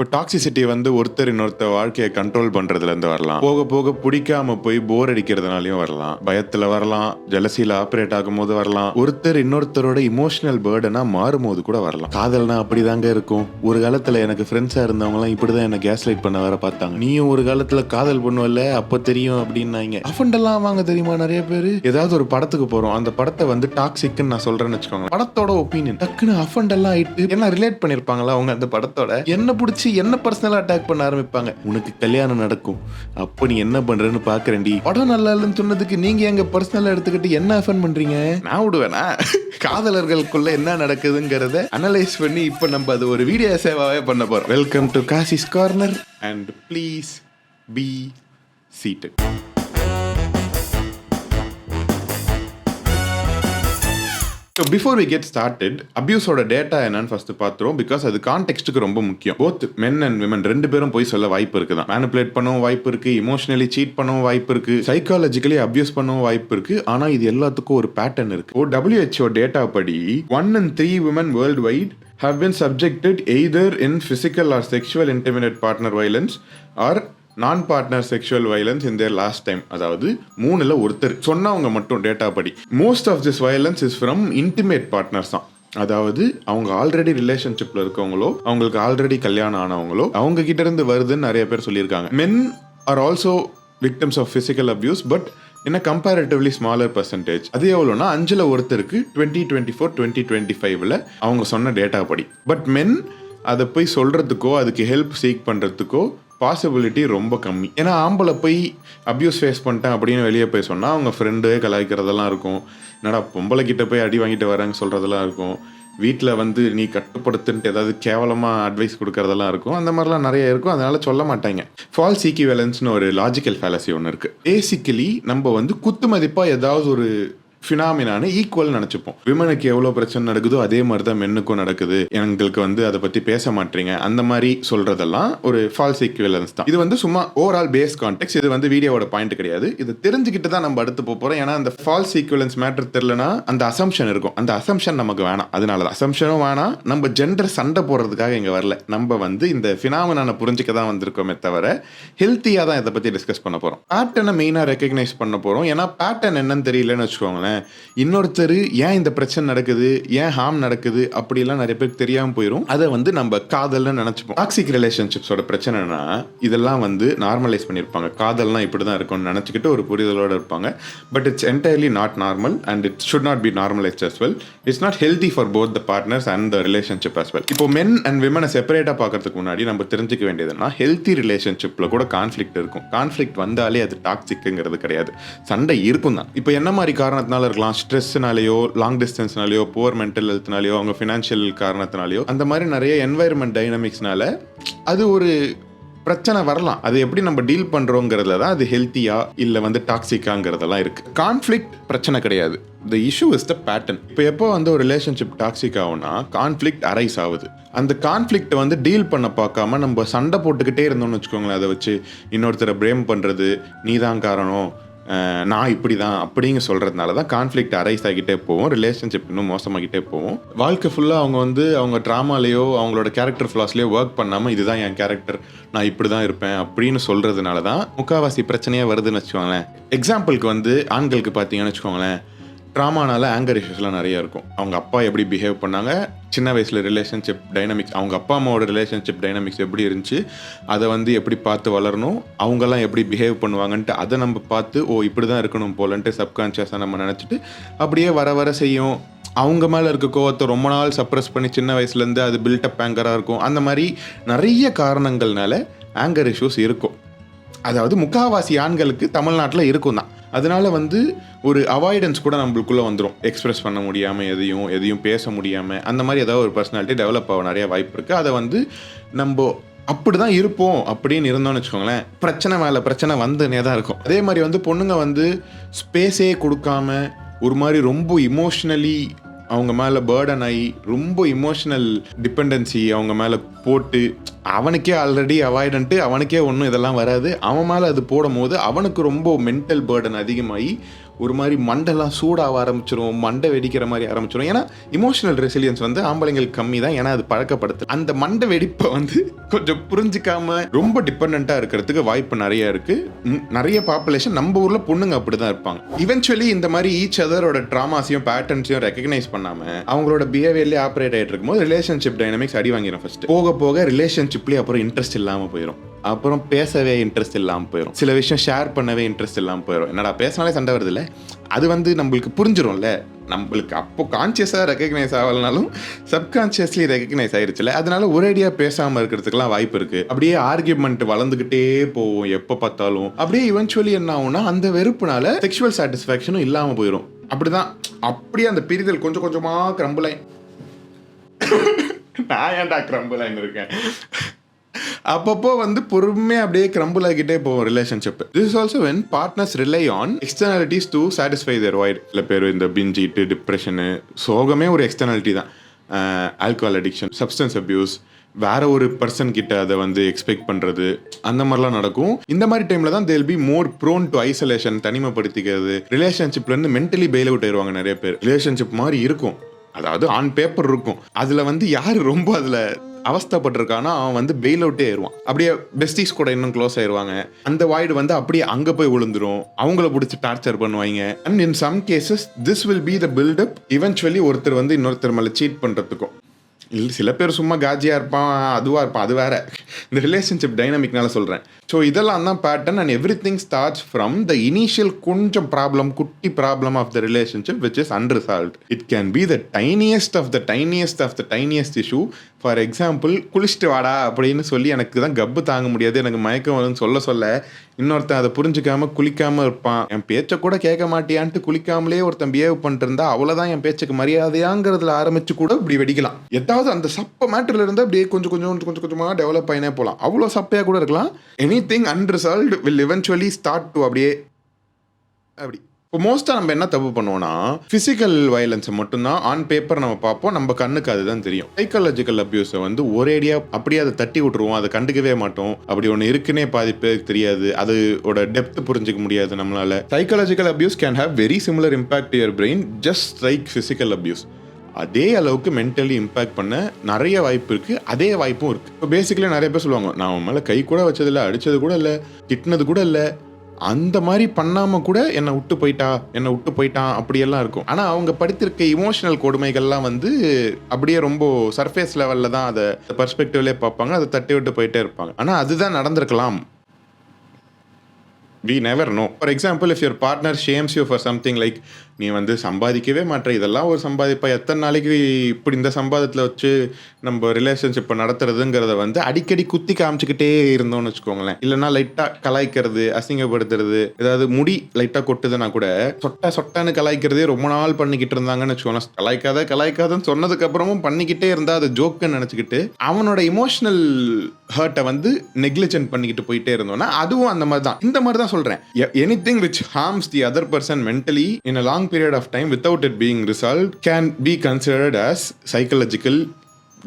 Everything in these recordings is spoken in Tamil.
இப்போ டாக்ஸிசிட்டி வந்து ஒருத்தர் இன்னொருத்தர் வாழ்க்கையை கண்ட்ரோல் பண்றதுலேருந்து வரலாம், போக போக பிடிக்காம போய் போர் அடிக்கிறதுனாலையும் வரலாம், பயத்தில் வரலாம், ஜலசியில் ஆப்ரேட் ஆகும்போது வரலாம், ஒருத்தர் இன்னொருத்தரோட இமோஷனல் பேர்டனா மாறும்போது கூட வரலாம். காதல்னா அப்படிதாங்க இருக்கும். ஒரு காலத்தில் எனக்கு ஃப்ரெண்ட்ஸாக இருந்தவங்களாம் இப்படிதான் என்ன கேஸ் லைட் பண்ண வர பார்த்தாங்க. நீயும் ஒரு காலத்தில் காதல் பண்ணுவல அப்போ தெரியும் அப்படின்னாங்க. அஃபண்டெல்லாம் வாங்க தெரியுமா நிறைய பேர். ஏதாவது ஒரு படத்துக்கு போகிறோம், அந்த படத்தை வந்து டாக்ஸிக்னு நான் சொல்கிறேன்னு வச்சுக்கோங்க, படத்தோட ஒப்பீனியன் டக்குன்னு அஃபண்டெல்லாம் ஆயிட்டு எல்லாம் ரிலேட் பண்ணியிருப்பாங்களா அவங்க அந்த படத்தோட என்ன பிடிச்சி என்ன பர்சனலா அட்டாக் பண்ண ஆரம்பிப்பாங்க. உனக்கு கல்யாணம் நடக்கும் அப்போ நீ என்ன பண்றன்னு பாக்குறேன்டி, படம் நல்லா இல்லைன்னு சொன்னதுக்கு நீங்க எங்க பர்சனலா எடுத்துக்கிட்டு என்ன அஃபன் பண்றீங்க? நான் விடுவேனா? காதலர்களுக்குள்ள என்ன நடக்குதுங்கிறத அனலைஸ் பண்ணி இப்ப நம்ம அது ஒரு வீடியோ சேவாவே பண்ண போறோம். Welcome to Kasi's corner and please be seated. So before we get started, அபியூஸோட டேட்டா என்னன்னு ஃபர்ஸ்ட் பார்த்துருவோம். பிகாஸ் அது கான்டெக்ஸ்ட்டுக்கு ரொம்ப முக்கியம். போத் மென் அண்ட் விமன் ரெண்டு பேரும் போய் சொல்ல வாய்ப்பு இருக்குதான். மேனிபுலேட் பண்ணவும் வாய்ப்பு இருக்கு, இமோஷனலி சீட் பண்ணவும் வாய்ப்பு இருக்கு, சைக்காலஜிக்கலி அபியூஸ் பண்ணவும் வாய்ப்பு இருக்கு. ஆனா இது எல்லாத்துக்கும் ஒரு பேட்டர்ன் இருக்கு. WHO டேட்டா படி 1 in 3 women worldwide have been subjected either in physical or sexual intimate partner violence or நான் partner sexual violence in their last time. அதாவது 3ல் ஒருத்தர் சொன்னவங்க மட்டும் டேட்டா படி. Most of this violence is from intimate partners தான். அதாவது அவங்க ஆல்ரெடி ரிலேஷன்ஷிப்ல இருக்கவங்களோ, அவங்களுக்கு ஆல்ரெடி கல்யாணம் ஆனவங்களோ, அவங்க கிட்ட இருந்து வருதுன்னு நிறைய பேர் சொல்லியிருக்காங்க. Men are also victims of physical abuse, but in a comparatively smaller percentage. அது எவ்வளோனா 5ல் ஒருத்தருக்கு 2024-2025 அவங்க சொன்ன டேட்டா படி. பட் மென் அதை போய் சொல்றதுக்கோ அதுக்கு ஹெல்ப் சீக் பண்றதுக்கோ பாசிபிலிட்டி ரொம்ப கம்மி. ஏன்னா ஆம்பளை போய் அப்யூஸ் ஃபேஸ் பண்ணிட்டேன் அப்படின்னு வெளியே போய் சொன்னால் அவங்க ஃப்ரெண்டே கலாய்க்கிறதெல்லாம் இருக்கும். என்னடா பொம்பளை கிட்ட போய் அடி வாங்கிட்டு வராங்க சொல்கிறதெல்லாம் இருக்கும். வீட்டில் வந்து நீ கட்டுப்படுத்துன்ட்டு ஏதாவது கேவலமாக அட்வைஸ் கொடுக்கறதெல்லாம் இருக்கும். அந்த மாதிரிலாம் நிறைய இருக்கும். அதனால சொல்ல மாட்டாங்க. ஃபால்ஸ் ஈக்விவலன்ஸ்னு ஒரு லாஜிக்கல் ஃபேலசி ஒன்று இருக்குது. பேசிக்கலி நம்ம வந்து குத்து மதிப்பாக ஏதாவது ஒரு ஃபினாமினான ஈக்குவல் நினச்சிப்போம். விமனுக்கு எவ்வளோ பிரச்சனை நடக்குதோ அதே மாதிரி தான் மென்னுக்கும் நடக்குது, எங்களுக்கு வந்து அதை பற்றி பேச மாட்டீங்க, அந்த மாதிரி சொல்கிறதெல்லாம் ஒரு ஃபால்ஸ் ஈக்குவலன்ஸ் தான். இது வந்து சும்மா ஓவரால் பேஸ் கான்டெக்ட். இது வந்து வீடியோவோட பாயிண்ட் கிடையாது. இது தெரிஞ்சுக்கிட்டு தான் நம்ம அடுத்து போகிறோம். ஏன்னா அந்த ஃபால்ஸ் ஈக்குவலன்ஸ் மேட்டர் தெரியலனா அந்த அசம்ஷன் இருக்கும். அந்த அசம்ஷன் நமக்கு வேணாம். அதனால தான் அசம்ஷனும் வேணாம். நம்ம ஜெண்டர் சண்டை போடுறதுக்காக இங்கே வரல. நம்ம வந்து இந்த ஃபினாமினான புரிஞ்சிக்க தான் வந்திருக்கோமே தவிர ஹெல்த்தியாக தான் இதை பற்றி டிஸ்கஸ் பண்ண போகிறோம். பேட்டர்னை மெயினாக ரெக்கக்னைஸ் பண்ண போகிறோம். ஏன்னா பேட்டர்ன் என்னன்னு தெரியலன்னு வச்சுக்கோங்களேன், இன்னொருத்தர் ஏன் இந்த பிரச்சனை நடக்குது, ஏன் ஹார்ம் நடக்குது அப்படிலாம் நிறைய பேருக்கு தெரியாமல் போயிடும். அதை வந்து நம்ம காதல்னு நினச்சிப்போம். டாக்ஸிக் ரிலேஷன்ஷிப்ஸோட பிரச்சனைனா இதெல்லாம் வந்து நார்மலைஸ் பண்ணியிருப்பாங்க. காதல்னா இப்படி தான் இருக்கும்னு நினச்சிக்கிட்டு ஒரு புரிதலோடு இருப்பாங்க. But it's entirely not normal and it should not be normalised as well. It's not healthy for both the partners and the relationship as well. இப்போ மென் அண்ட் விமனை செப்பரேட்டாக பார்க்கறதுக்கு முன்னாடி நம்ம தெரிஞ்சுக்க வேண்டியதுன்னா, ஹெல்தி ரிலேஷன்ஷிப்பில் கூட கான்ஃப்ளிக்ட் இருக்கும். கான்ஃப்ளிக்ட் வந்தாலே அது டாக்ஸிக்குங்கிறது கிடையாது. சண்டை இருக்கும் தான். இப்போ என்ன மாதிரி காரணத்தினால இருக்கலாம்? ஸ்ட்ரெஸ்னாலேயோ, லாங் டிஸ்டன்ஸ்னாலேயோ, புவர் மென்டல் ஹெல்த்னாலேயோ, அவங்க ஃபினான்ஷியல் காரணத்தினாலேயோ, அந்த மாதிரி நிறைய என்வாயர்மெண்ட் டைனமிக்ஸ்னால அது ஒரு பிரச்சனை வரலாம். அது எப்படி நம்ம டீல் பண்ணுறோங்கிறதுல தான் அது ஹெல்த்தியா இல்லை வந்து டாக்ஸிக்காங்கிறதெல்லாம் இருக்குது. கான்ஃப்ளிக்ட் பிரச்சனை கிடையாது. The issue is the pattern. இப்போ எப்போ வந்து ஒரு ரிலேஷன்ஷிப் டாக்ஸிக் ஆகும்னா கான்ஃப்ளிக்ட் அரைஸ் ஆகுது. அந்த கான்ஃப்ளிக்ட்டை வந்து டீல் பண்ண பார்க்காம நம்ம சண்டை போட்டுக்கிட்டே இருந்தோம்னு வச்சுக்கோங்களேன், அதை வச்சு இன்னொருத்தரை பிரேம் பண்ணுறது, நீ தான் காரணம், நான் இப்படி தான் அப்படிங்க சொல்கிறதுனால தான் கான்ஃப்ளிக்ட் அரைஸ் ஆகிட்டே போவோம். ரிலேஷன்ஷிப் இன்னும் மோசமாகிட்டே போவோம். வாழ்க்கை ஃபுல்லாக அவங்க வந்து அவங்க ட்ராமாலேயோ அவங்களோட கேரக்டர் ஃப்ளாஸ்லேயோ ஒர்க் பண்ணாமல் இதுதான் என் கேரக்டர், நான் இப்படி தான் இருப்பேன் அப்படின்னு சொல்கிறதுனால தான் முக்கால்வாசி பிரச்சனையாக வருதுன்னு வச்சுக்கோங்களேன். எக்ஸாம்பிளுக்கு வந்து ஆண்களுக்கு பார்த்தீங்கன்னு வச்சுக்கோங்களேன், ட்ராமானால ஆங்கர் இஷ்யூஸ்லாம் நிறைய இருக்கும். அவங்க அப்பா எப்படி பிஹேவ் பண்ணாங்க, சின்ன வயசில் ரிலேஷன்ஷிப் டைனமிக்ஸ், அவங்க அப்பா அம்மாவோட ரிலேஷன்ஷிப் டைனமிக்ஸ் எப்படி இருந்துச்சு, அதை வந்து எப்படி பார்த்து வளரணும், அவங்கெல்லாம் எப்படி பிஹேவ் பண்ணுவாங்கன்ட்டு அதை நம்ம பார்த்து ஓ இப்படி தான் இருக்கணும் போலன்ட்டு சப்கான்ஷியஸாக நம்ம நினச்சிட்டு அப்படியே வர வர செய்யும். அவங்க மேலே இருக்க கோவத்தை ரொம்ப நாள் சப்ரஸ் பண்ணி சின்ன வயசுலேருந்து அது பில்டப் ஆங்கராக இருக்கும். அந்த மாதிரி நிறைய காரணங்கள்னால ஆங்கர் இஷ்யூஸ் இருக்கும். அதாவது முக்கால்வாசி ஆண்களுக்கு தமிழ்நாட்டில் இருக்கும் தான். அதனால வந்து ஒரு அவாய்டன்ஸ் கூட நம்மளுக்குள்ளே வந்துடும். எக்ஸ்பிரஸ் பண்ண முடியாமல், எதையும் பேச முடியாமல், அந்த மாதிரி ஏதாவது ஒரு பர்சனாலிட்டி டெவலப் ஆக நிறைய வாய்ப்பு இருக்குது. அதை வந்து நம்ம அப்படி தான் இருப்போம் அப்படின்னு இருந்தோம்னு வச்சுக்கோங்களேன், பிரச்சனை மேலே பிரச்சனை வந்துனே தான் இருக்கும். அதே மாதிரி வந்து பொண்ணுங்க வந்து ஸ்பேஸே கொடுக்காம ஒரு மாதிரி ரொம்ப இமோஷ்னலி அவங்க மேலே பேர்டன் ஆகி ரொம்ப இமோஷனல் டிபெண்டன்சி அவங்க மேலே போட்டு, அவனுக்கே ஆல்ரெடி அவாய்டன்ட்டு, அவனுக்கே ஒன்றும் இதெல்லாம் வராது, அவன் மேலே அது போடும் போது அவனுக்கு ரொம்ப மென்டல் பேர்டன் அதிகமாகி ஒரு மாதிரி மண்டெல்லாம் சூடாக ஆரம்பிச்சிரும், மண்டை வெடிக்கிற மாதிரி ஆரம்பிச்சிரும். ஏன்னா இமோஷனல் ரெசிலியன்ஸ் வந்து ஆம்பளைங்களுக்கு கம்மி தான், ஏன்னா அது பழக்கப்படுத்து. அந்த மண்டை வெடிப்பை வந்து கொஞ்சம் புரிஞ்சிக்காம ரொம்ப டிபெண்டா இருக்கிறதுக்கு வாய்ப்பு நிறைய இருக்கு. நிறைய பாப்புலேஷன் நம்ம ஊர்ல பொண்ணுங்க அப்படிதான் இருப்பாங்க. இவென்ச்சுவலி இந்த மாதிரி ஈச் அதரோட ட்ராமாஸையும் பேட்டர்ன்ஸையும் ரெகக்னைஸ் பண்ணாம அவங்களோட பிஹேவியர்லேயே ஆப்ரேட் ஆகிட்டு இருக்கும்போது ரிலேஷன்ஷிப் டைனமிக்ஸ் அடி வாங்கிடும். ஃபர்ஸ்ட் போக போக ரிலேஷன்ஷிப்லேயே அப்புறம் இன்ட்ரெஸ்ட் இல்லாமல் போயிடும், அப்புறம் பேசவே இன்ட்ரெஸ்ட் இல்லாமல் போயிடும், சில விஷயம் ஷேர் பண்ணவே இன்ட்ரெஸ்ட் இல்லாமல் போயிடும். என்னடா பேசினாலே சண்டை வருது இல்லை, அது வந்து நம்மளுக்கு புரிஞ்சிடும்ல. நம்மளுக்கு அப்போ கான்சியஸாக ரெகக்னைஸ் ஆகலனாலும் சப்கான்சியஸ்லி ரெகக்னைஸ் ஆயிடுச்சுல, அதனால ஒரேடியாக பேசாமல் இருக்கிறதுக்குலாம் வாய்ப்பு இருக்குது. அப்படியே ஆர்கியூமெண்ட் வளர்ந்துக்கிட்டே போவோம் எப்போ பார்த்தாலும். அப்படியே இவென்ச்சுவலி என்ன ஆகும்னா அந்த வெறுப்புனால செக்ஷுவல் சாட்டிஸ்ஃபேக்ஷனும் இல்லாமல் போயிடும். அப்படிதான் அப்படியே அந்த பிரிதல் கொஞ்சம் கொஞ்சமாக கிரம்பிள் நான் ஏன்டா கிரம்பிள் இருக்கேன். அப்பப்போ வந்து பொறுமையாக அப்படியே கிரம்பிள் ஆகிட்டே போவோம் relationship. This is also when partners rely on externalities to satisfy their void. சில பேர் இந்த பிஞ்சிட்டு டிப்ரெஷனு, சோகமே ஒரு எக்ஸ்டர்னாலிட்டி தான். ஆல்கஹால் அடிக்ஷன், சப்ஸ்டன்ஸ் அப்யூஸ், வேற ஒரு பர்சன் கிட்ட அதை வந்து எக்ஸ்பெக்ட் பண்ணுறது, அந்த மாதிரிலாம் நடக்கும். இந்த மாதிரி டைமில் தான் they'll be more prone to isolation, தனிமைப்படுத்திக்கிறது. ரிலேஷன்ஷிப்லேருந்து மென்டலி பெயில் அவுட் ஆயிடுவாங்க நிறைய பேர். ரிலேஷன்ஷிப் மாதிரி இருக்கும், அதாவது ஆன் பேப்பர் இருக்கும், அதில் வந்து யார் ரொம்ப அதில் அவஸ்தப்பட்டிருக்கானா அவன் வந்து பெயில் அவுட்டே ஆயிடுவான். அப்படியே பெஸ்டிஸ் கூட இன்னும் க்ளோஸ் ஆயிடுவாங்க. அந்த வாய்டு வந்து அப்படியே அங்கே போய் விழுந்துரும், அவங்கள பிடிச்சி டார்ச்சர் பண்ணுவாங்க. And in some cases this will be the buildup. Eventually ஒருத்தர் வந்து இன்னொருத்தர் மேலே சீட் பண்ணுறதுக்கும். இல்லை சில பேர் சும்மா காஜியாக இருப்பான், அதுவாக இருப்பான், அது வேற. இந்த ரிலேஷன்ஷிப் டைனமிக்னால சொல்கிறேன். ஸோ இதெல்லாம் தான் pattern. And everything starts from the initial கொஞ்சம் ப்ராப்ளம், குட்டி problem of the relationship which is unresolved. It can be the tiniest of the tiniest of the tiniest issue. For example, குளிச்சுட்டு வாடா அப்படின்னு சொல்லி எனக்கு தான் கப்பு தாங்க முடியாது, எனக்கு மயக்கம் வரும்னு சொல்ல இன்னொருத்தன் அதை புரிஞ்சுக்காம குளிக்காமல் இருப்பான். என் பேச்சை கூட கேட்க மாட்டியான்ட்டு குளிக்காமலே ஒருத்தன் பிஹேவ் பண்ணிட்டு இருந்தா அவ்வளோதான் என் பேச்சுக்கு மரியாதையாங்கிறதுல ஆரம்பிச்சு கூட இப்படி வெடிக்கலாம். எதாவது அந்த சப்ப மேட்டர்ல இருந்து அப்படியே கொஞ்சம் கொஞ்சமாக டெவலப் ஆகினே போகலாம். அவ்வளோ சப்பையாக கூட இருக்கலாம். Anything unresolved will eventually start to அப்படியே அப்படி. இப்போ மோஸ்ட்டாக நம்ம என்ன தப்பு பண்ணுவோம்னா, ஃபிசிக்கல் வயலன்ஸை மட்டும்தான் ஆன் பேப்பர் நம்ம பார்ப்போம், நம்ம கண்ணுக்கு அதுதான் தெரியும். சைக்காலஜிக்கல் அப்யூஸை வந்து ஒரேடியாக அப்படியே அதை தட்டி விட்டுருவோம், அதை கண்டுக்கவே மாட்டோம். அப்படி ஒன்று இருக்குன்னே பாதி பேருக்கு தெரியாது, அதோட டெப்த் புரிஞ்சிக்க முடியாது நம்மளால. Psychological abuse can have very similar impact your brain just like physical abuse. அதே அளவுக்கு மென்டலி இம்பாக்ட் பண்ண நிறைய வாய்ப்பு இருக்குது, அதே வாய்ப்பும் இருக்குது. இப்போ பேசிக்கலி நிறைய பேர் சொல்லுவாங்க, நான் அவன் மேலே கை கூட வச்சதில்லை, அடித்தது கூட இல்லை, திட்டினது கூட இல்லை, அந்த மாதிரி பண்ணாமல் கூட என்னை விட்டு போயிட்டான் அப்படியெல்லாம் இருக்கும். ஆனால் அவங்க படித்திருக்க இமோஷனல் கொடுமைகள்லாம் வந்து அப்படியே ரொம்ப சர்ஃபேஸ் லெவலில் தான் அதை பெர்ஸ்பெக்டிவ்லேயே பார்ப்பாங்க, அதை தட்டி விட்டு போயிட்டே இருப்பாங்க. ஆனால் அதுதான் நடந்திருக்கலாம். We never know. For example, if your partner shames you for something like, நீ வந்து சம்பாதிக்கவே மாட்டேற, இதெல்லாம் ஒரு சம்பாதிப்பா, எத்தனை நாளைக்கு இப்படி இந்த சம்பாதத்தில் வச்சு நம்ம ரிலேஷன்ஷிப்பை நடத்துறதுங்கிறத வந்து அடிக்கடி குத்தி காமிச்சிக்கிட்டே இருந்தோம்னு வச்சுக்கோங்களேன். இல்லைனா லைட்டாக கலாய்க்கிறது, அசிங்கப்படுத்துறது, ஏதாவது முடி லைட்டாக கொட்டுதுன்னா கூட சொட்டான்னு கலாய்க்கிறதே ரொம்ப நாள் பண்ணிக்கிட்டு இருந்தாங்கன்னு வச்சுக்கோங்களேன். கலாய்க்காதன்னு சொன்னதுக்கு அப்புறமும் பண்ணிக்கிட்டே இருந்தா அது ஜோக்குன்னு நினச்சிக்கிட்டு அவனோட இமோஷனல் ஹர்ட்டை வந்து நெக்லிஜென்ட் பண்ணிக்கிட்டு போயிட்டே இருந்தோம்னா அதுவும் அந்த மாதிரி தான். இந்த மாதிரி தான் சொல்கிறேன். Anything which harms the other person mentally in a long period of time without it being resolved can be considered as psychological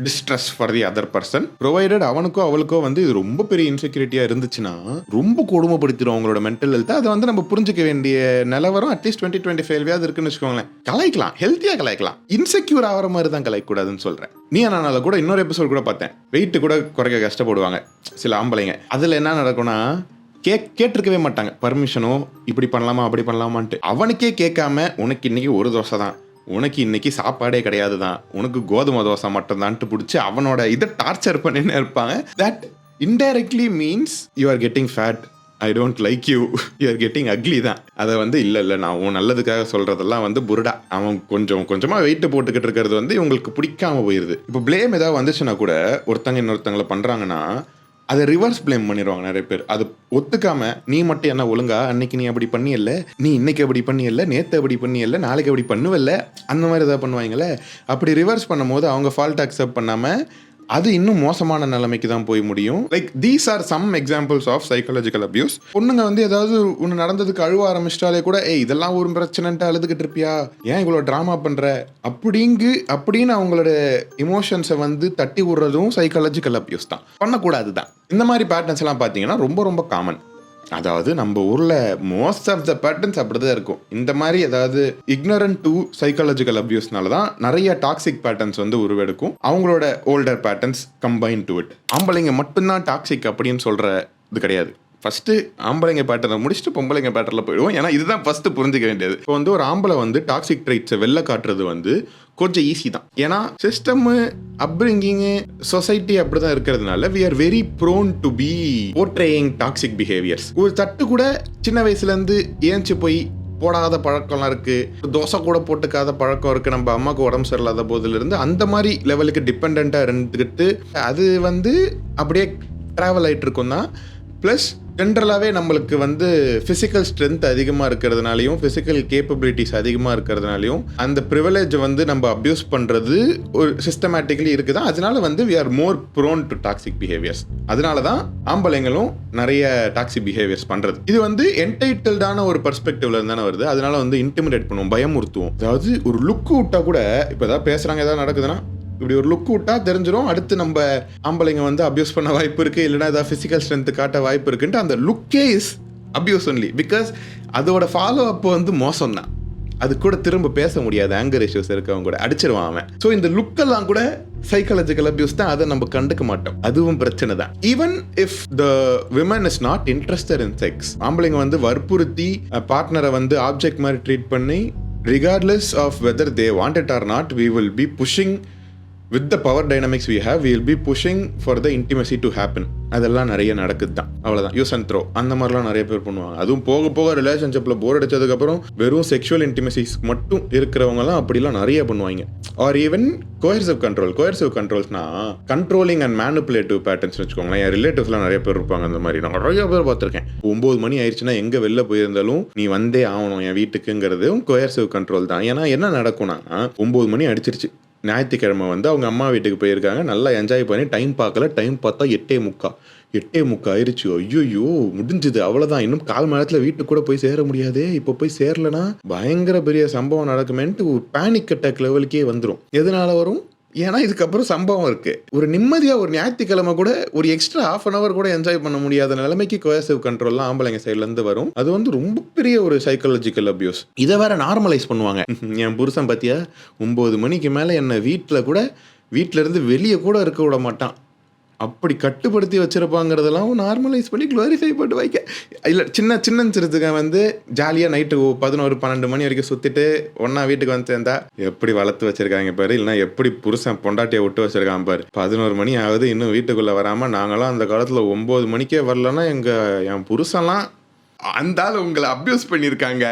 distress for the other person, provided அவனுக்கோ அவளுக்கோ வந்து இது ரொம்ப பெரிய இன்செக்யூரிட்டியாக இருந்துச்சுன்னா ரொம்ப கொடுமைப்படுத்திடும் அவங்களோட மென்டல் ஹெல்த்தை. அதை வந்து நம்ம புரிஞ்சிக்க வேண்டிய நிலவரம் அட்லீஸ்ட் 20-25 இருக்குன்னு வச்சுக்கோங்களேன். கலாய்க்கலாம், ஹெல்த்தியாக கலாய்க்கலாம், இன்செக்யூர் ஆகிற மாதிரி தான் கலாய்க்கூடாதுன்னு சொல்கிறேன். நீ அதனால கூட இன்னொரு எபிசோட் கூட பார்த்தேன், வெயிட் கூட குறைக்க கஷ்டப்படுவாங்க சில ஆம்பளைங்க. அதில் என்ன நடக்கும்னா, கேட்டிருக்கவே மாட்டாங்க பர்மிஷனோ, இப்படி பண்ணலாமா அப்படி பண்ணலாமான்ட்டு. அவனுக்கே கேட்காம உனக்கு இன்னைக்கு ஒரு தோசை தான், உனக்கு இன்னைக்கு சாப்பாடே கிடையாது தான், உனக்கு கோதுமை தோசை மட்டும்தான்ட்டு பிடிச்சி அவனோட இதை டார்ச்சர் பண்ணின்னு இருப்பாங்க. That indirectly means you are getting fat, I don't like you, you are getting ugly தான். அதை வந்து இல்லை நான் உன் நல்லதுக்காக சொல்கிறதெல்லாம் வந்து புருடா. அவன் கொஞ்சமாக வெயிட்டு போட்டுக்கிட்டு இருக்கிறது வந்து இவங்களுக்கு பிடிக்காம போயிடுது. இப்போ பிளேம் ஏதாவது வந்துச்சுன்னா கூட ஒருத்தங்க இன்னொருத்தங்களை பண்ணுறாங்கன்னா அதை ரிவர்ஸ் பிளேம் பண்ணிடுவாங்க நிறைய பேர். அது ஒத்துக்காம, நீ மட்டும் என்ன ஒழுங்கா, அன்னைக்கு நீ அப்படி பண்ணியல்ல, நீ இன்னைக்கு அப்படி பண்ணியல்ல, நேற்று அப்படி பண்ணியல்ல, நாளைக்கு அப்படி பண்ணுவல்ல, அந்த மாதிரி ஏதாவது பண்ணுவாங்களே. அப்படி ரிவர்ஸ் பண்ணும் போது அவங்க ஃபால்ட் அக்செப்ட் பண்ணாமல் அது இன்னும் மோசமான நிலைமைக்கு தான் போய் முடியும். Like these are some examples of psychological abuse. பொண்ணுங்க வந்து ஏதாவது ஒன்று நடந்ததுக்கு அழுவ ஆரம்பிச்சிட்டாலே கூட, இதெல்லாம் ஒரு பிரச்சனைன்ட்டு அழுதுகிட்டு இருப்பியா, ஏன் இவ்வளோ ட்ராமா பண்ணுற அப்படின்னு அவங்களோட இமோஷன்ஸை வந்து தட்டி விடுறதும் சைக்காலஜிக்கல் அபியூஸ் தான். பண்ணக்கூடாது தான். இந்த மாதிரி பேட்டர்ன்ஸ் எல்லாம் பார்த்தீங்கன்னா ரொம்ப ரொம்ப காமன். அதாவது நம்ம ஊர்ல மோஸ்ட் ஆஃப் த பேட்டர்ன்ஸ் அப்படிதான் இருக்கும். இந்த மாதிரி ஏதாவது இக்னரண்ட் டு சைக்காலஜிக்கல் அபியூஸ்னால தான் நிறைய டாக்ஸிக் பேட்டர்ன்ஸ் வந்து உருவெடுக்கும். அவங்களோட older patterns combine to it. ஆம்பளைங்க மட்டும்தான் டாக்ஸிக் அப்படின்னு சொல்ற இது கிடையாது. ஃபர்ஸ்ட் ஆம்பளைங்க பேட்டர்னை முடிச்சுட்டு பொம்பளைங்க பேட்டர்ல போயிடுவோம். ஏன்னா இதுதான் ஃபர்ஸ்ட் புரிஞ்சிக்க வேண்டியது. இப்போ வந்து ஒரு ஆம்பளை வந்து டாக்ஸிக் ட்ரைட்ஸை வெளில காட்டுறது வந்து கொஞ்சம் ஈஸி தான். ஏன்னா சிஸ்டம், அப்ரிங்கிங்கு, சொசைட்டி அப்படிதான் இருக்கிறதுனால we are very prone to be portraying toxic behaviors. ஒரு தட்டு கூட சின்ன வயசுல இருந்து ஏஞ்சி போய் போடாத பழக்கம்லாம் இருக்கு, தோசை கூட போட்டுக்காத பழக்கம் இருக்கு. நம்ம அம்மாவுக்கு உடம்பு சரியில்லாத போதுல இருந்து அந்த மாதிரி லெவலுக்கு டிபெண்டா இருந்துக்கிட்டு அது வந்து அப்படியே டிராவல் ஆயிட்டு இருக்கும் தான். ப்ளஸ் ஜென்ரலாகவே நம்மளுக்கு வந்து ஃபிசிக்கல் ஸ்ட்ரென்த் அதிகமாக இருக்கிறதுனாலையும் ஃபிசிக்கல் கேப்பபிலிட்டிஸ் அதிகமாக இருக்கிறதுனாலையும் அந்த ப்ரிவிலேஜை வந்து நம்ம அப்யூஸ் பண்ணுறது ஒரு சிஸ்டமேட்டிக்கலி இருக்குதா. அதனால வந்து we are more prone to toxic behaviors. அதனால தான் ஆம்பளைங்களும் நிறைய டாக்ஸிக் பிஹேவியர்ஸ் பண்ணுறது. இது வந்து என்டைட்டில்டான ஒரு பெர்ஸ்பெக்டிவ்ல இருந்தானே வருது. அதனால வந்து இன்டிமிடேட் பண்ணுவோம், பயமுறுத்துவோம். அதாவது ஒரு லுக்கு விட்டா கூட இப்போ ஏதாவது பேசுகிறாங்க, ஏதாவது நடக்குதுன்னா இப்படி ஒரு லுக் விட்டா தெரிஞ்சிடும் அடுத்து நம்ம ஆம்பளைங்க வந்து அபியூஸ் பண்ண வாய்ப்பு இருக்கு, இல்லைன்னா ஏதாவது ஃபிசிக்கல் ஸ்ட்ரென்த் காட்ட வாய்ப்பு இருக்குன்ட்டு அந்த லுக்கே இஸ் அபியூஸ் ஒன்லி. பிகாஸ் அதோட ஃபாலோ அப் வந்து மோசம் தான். அது கூட திரும்ப பேச முடியாது, ஆங்கர் இஷ்யூஸ் இருக்கவங்க கூட அடிச்சிருவான் அவன். ஸோ இந்த லுக்கெல்லாம் கூட சைக்காலஜிக்கல் அபியூஸ் தான். அதை நம்ம கண்டுக்க மாட்டோம், அதுவும் பிரச்சனை தான். Even if the women is not interested in sex, ஆம்பளைங்க வந்து வற்புறுத்தி பார்ட்னரை வந்து ஆப்ஜெக்ட் மாதிரி ட்ரீட் பண்ணி regardless of whether they want it or not, we will be pushing with the power dynamics we have, we will be pushing for the intimacy to happen. அதெல்லாம் நிறைய நடக்குது தான். அவ்வளோதான், யூஸ் அண்ட் த்ரோ அந்த மாதிரிலாம் நிறைய பேர் பண்ணுவாங்க. அதுவும் போக போக ரிலேஷன்ஷிப்பில் போர் அடிச்சதுக்கப்புறம் வெறும் செக்ஷுவல் இன்டிமசிஸ் மட்டும் இருக்கிறவங்கலாம் அப்படிலாம் நிறைய பண்ணுவாங்க. Or even coercive control. Coercive கண்ட்ரோல்ஸ்னா கண்ட்ரோலிங் அண்ட் மேனிப்புலேட்டிவ் பேட்டர்ன்ஸ் வச்சுக்கோங்களேன். என் ரிலேட்டிவ்ஸ்லாம் நிறைய பேர் இருப்பாங்க அந்த மாதிரி. நான் நிறைய பேர் பார்த்துருக்கேன். 9 மணி ஆயிடுச்சுன்னா எங்கே வெளில போயிருந்தாலும் நீ வந்தே ஆகணும் என் வீட்டுக்குங்கிறதும் கோயர்சிவ் கண்ட்ரோல் தான். ஏன்னா என்ன நடக்கும்னா 9 மணி அடிச்சிருச்சு, ஞாயிற்றுக்கிழமை வந்து அவங்க அம்மா வீட்டுக்கு போயிருக்காங்க, நல்லா என்ஜாய் பண்ணி டைம் பார்க்கல, டைம் பார்த்தா 8:45 ஆயிடுச்சு. ஐயோ முடிஞ்சுது, அவ்வளோதான், இன்னும் 1/4 மணி நேரத்தில் வீட்டுக்கு கூட போய் சேர முடியாதே, இப்போ போய் சேரலனா பயங்கர பெரிய சம்பவம் நடக்குமேன்ட்டு ஒரு பேனிக் அட்டாக் லெவலுக்கே வந்துடும். எதனால வரும்? ஏன்னா இதுக்கப்புறம் சம்பவம் இருக்கு. ஒரு நிம்மதியாக ஒரு ஞாயிற்றுக்கிழமை கூட ஒரு எக்ஸ்ட்ரா ½ கூட என்ஜாய் பண்ண முடியாத நிலைமைக்கு கோயர்சிவ் கண்ட்ரோல்லாம் ஆம்பளைங்க சைட்லேருந்து வரும். அது வந்து ரொம்ப பெரிய ஒரு சைக்காலஜிக்கல் அபியூஸ். இதை வேற நார்மலைஸ் பண்ணுவாங்க. என் புருஷன் பார்த்தியா 9 மணிக்கு மேலே என்னை வீட்டில் இருந்து வெளியே கூட இருக்க விட மாட்டான், அப்படி கட்டுப்படுத்தி வச்சிருப்பாங்கிறதெல்லாம் நார்மலைஸ் பண்ணி க்ளோரிஃபை போட்டு வைக்க. இல்லை சின்னச்சுருத்துக்க வந்து ஜாலியாக நைட்டு 11-12 மணி வரைக்கும் சுற்றிட்டு ஒன்றா வீட்டுக்கு வந்து சேர்ந்தா எப்படி வளர்த்து வச்சிருக்காங்க பாரு, இல்லைனா எப்படி புருஷன் பொண்டாட்டியை விட்டு வச்சிருக்கான் பாரு. 11 மணி ஆகுது இன்னும் வீட்டுக்குள்ளே வராமல். நாங்களாம் அந்த காலத்தில் 9 மணிக்கே வரலன்னா என் புருஷன்லாம் அந்த ஆள் உங்களை அப்யூஸ் பண்ணியிருக்காங்க,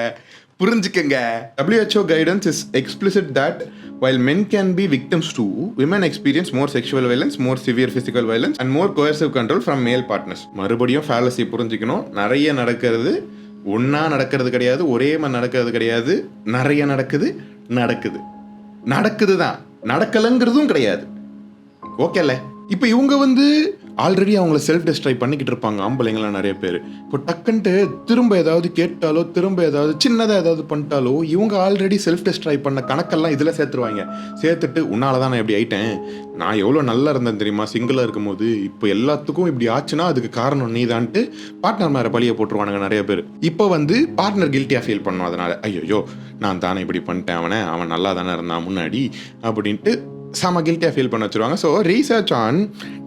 புரிஞ்சுக்கங்க. WHO guidance is explicit that while men can be victims too, women experience more sexual violence, more severe physical violence and more coercive control from male partners. மறுபடியும் fallacy புரிஞ்சுக்கணும். நிறைய நடக்கிறது ஒன்றா நடக்கிறது கிடையாது, ஒரே மாதிரி நடக்கிறது கிடையாது, நிறைய நடக்குது தான், நடக்கலைங்கிறதும் கிடையாது. ஓகேல, இப்போ இவங்க வந்து ஆல்ரெடி அவங்கள செல்ஃப் டிஸ்ட்ராய் பண்ணிக்கிட்டு இருப்பாங்க ஆம்பளைங்களாம் நிறைய பேர். இப்போ டக்குன்ட்டு திரும்ப ஏதாவது கேட்டாலோ, திரும்ப ஏதாவது சின்னதாக ஏதாவது பண்ணிட்டாலோ, இவங்க ஆல்ரெடி செல்ஃப் டிஸ்ட்ராய் பண்ண கணக்கெல்லாம் இதில் சேர்த்துட்டு உன்னால தான் நான் இப்படி ஆயிட்டேன், நான் எவ்வளோ நல்லா இருந்தேன் தெரியுமா சிங்கிளாக இருக்கும் போது, இப்போ எல்லாத்துக்கும் இப்படி ஆச்சுன்னா அதுக்கு காரணம் நீ தான்ட்டு பார்ட்னர் மேலே பழியை போட்டுருவானுங்க நிறைய பேர். இப்போ வந்து பார்ட்னர் கில்ட்டியாக ஃபீல் பண்ணும். அதனால ஐயோ நான் தானே இப்படி பண்ணிட்டேன், அவன் நல்லா தானே இருந்தான் முன்னாடி அப்படின்ட்டு செம கில்ட்டியாக ஃபீல் பண்ண வச்சுருவாங்க. So research on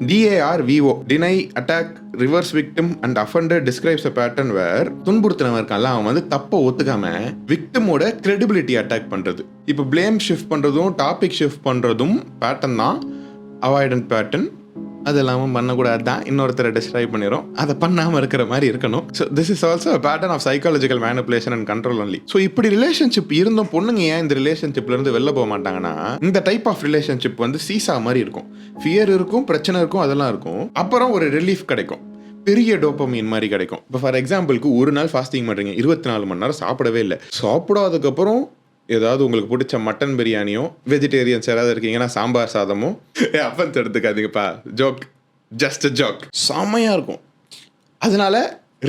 DARVO, deny, attack, reverse victim and offender describes a pattern where துன்புறுத்தினவன் இருக்கான்ல அவன் வந்து தப்பை ஒத்துக்காம விக்டிமோட கிரெடிபிலிட்டி அட்டாக் பண்ணுறது. இப்போ பிளேம் ஷிஃப்ட் பண்ணுறதும் டாபிக் ஷிஃப்ட் பண்ணுறதும் பேட்டர்ன் தான், அவாய்டன்ட் பேட்டர்ன். அது இல்லாமல் பண்ணக்கூடாது தான், இன்னொருத்தரை டிஸ்ட்ராய் பண்ணிடும், அதை பண்ணாமல் இருக்கிற மாதிரி இருக்கணும். So this is also a pattern of psychological manipulation and control only. So இப்படி ரிலேஷன்ஷிப் இருந்தும் பொண்ணுங்க ஏன் இந்த ரிலேஷன்ஷிப்லேருந்து வெளில போக மாட்டாங்கன்னா, இந்த டைப் ஆஃப் ரிலேஷன்ஷிப் வந்து சீசா மாதிரி இருக்கும். ஃபியர் இருக்கும், பிரச்சனை இருக்கும், அதெல்லாம் இருக்கும். அப்புறம் ஒரு ரிலீஃப் கிடைக்கும், பெரிய டோபமைன் மாதிரி கிடைக்கும். இப்போ ஃபார் எக்ஸாம்பிளுக்கு ஒரு நாள் ஃபாஸ்டிங் பண்ணுறீங்க, 24 மணி நேரம் சாப்பிடவே இல்லை, சாப்பிடாததுக்கப்புறம் ஏதாவது உங்களுக்கு பிடிச்ச மட்டன் பிரியாணியோ, வெஜிடேரியன்ஸ் யாராவது இருக்கீங்கன்னா சாம்பார் சாதமோ, அப்பன்ஸ் எடுத்துக்காதீங்கப்பா, ஜோக், ஜஸ்ட் ஜோக், செம்மையாக இருக்கும். அதனால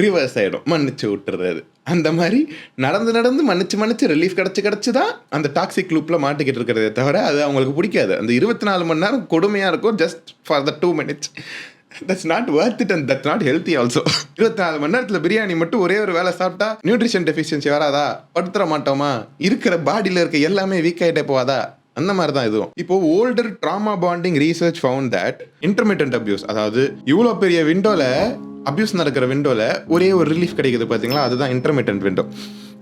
ரிவர்ஸ் ஆகிடும், மன்னிச்சு விட்டுறது. அந்த மாதிரி நடந்து மன்னிச்சு ரிலீஃப் கிடச்சி தான் அந்த டாக்ஸிக் லூப்பில் மாட்டிக்கிட்டு இருக்கிறதே தவிர அது அவங்களுக்கு பிடிக்காது. அந்த 24 மணி நேரம் கொடுமையாக இருக்கும், just for the 2 minutes. That's not Worth it and that's not healthy also. 24 மணி நேரத்தில் பிரியாணி மட்டும் ஒரே ஒரு வேலை சாப்பிட்டா நியூட்ரிஷன் டெஃபிஷியன்சி வராதா? படுத்துற மாட்டோமா? இருக்கிற பாடியில் இருக்க எல்லாமே வீக் ஆகிட்டே போவாதா? அந்த மாதிரி தான் இதுவும். இப்போ older drama bonding research found that intermittent abuse, அதாவது இவ்வளோ பெரிய விண்டோல அபியூஸ் நடக்கிற விண்டோல ஒரே ஒரு ரிலீஃப் கிடைக்குது பார்த்தீங்களா, அதுதான் intermittent window.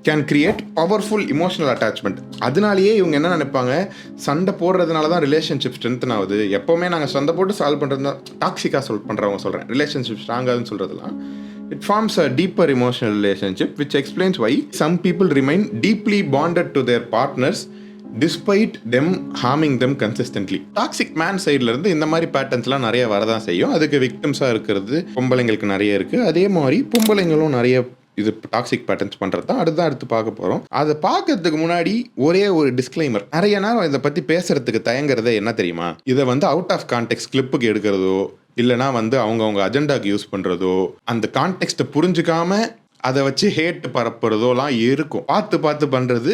Can create powerful emotional attachment. அதனாலேயே இவங்க என்ன நினைப்பாங்க, சண்டை போடுறதுனால தான் ரிலேஷன்ஷிப் ஸ்ட்ரென்த்தன் ஆகுது. எப்போவுமே நாங்கள் சண்டை போட்டு சால்வ் பண்ணுறது தான் டாக்ஸிக்காக பண்ணுறவங்க சொல்கிறேன். ரிலேஷன்ஷிப் ஸ்ட்ராங்காகுதுன்னு சொல்கிறதுலாம் it forms a deeper emotional relationship which explains why some people remain deeply bonded to their partners despite them harming them consistently. Toxic man சைட்ல இருந்து இந்த மாதிரி பேட்டர்ன்ஸ்லாம் நிறைய வரதான் செய்யும். அதுக்கு விக்டிம்ஸாக இருக்கிறது பொம்பளைங்களுக்கு நிறைய இருக்குது. அதே மாதிரி பொம்பளைங்களும் நிறைய இது டாக்ஸிக் பேட்டர்ன்ஸ் பண்ணுறது தான் அடுத்து பார்க்க போகிறோம். அதை பார்க்கறதுக்கு முன்னாடி ஒரே ஒரு டிஸ்க்ளைமர். நிறைய நேரம் இதை பற்றி பேசுறதுக்கு தயங்குறதே என்ன தெரியுமா, இதை வந்து அவுட் ஆஃப் கான்டெக்ட் கிளிப்புக்கு எடுக்கிறதோ இல்லைனா வந்து அவங்க அஜெண்டாக்கு யூஸ் பண்ணுறதோ, அந்த கான்டெக்ட்டை புரிஞ்சுக்காம அதை வச்சு ஹேட் பரப்புறதோலாம் இருக்கும். பார்த்து பண்ணுறது.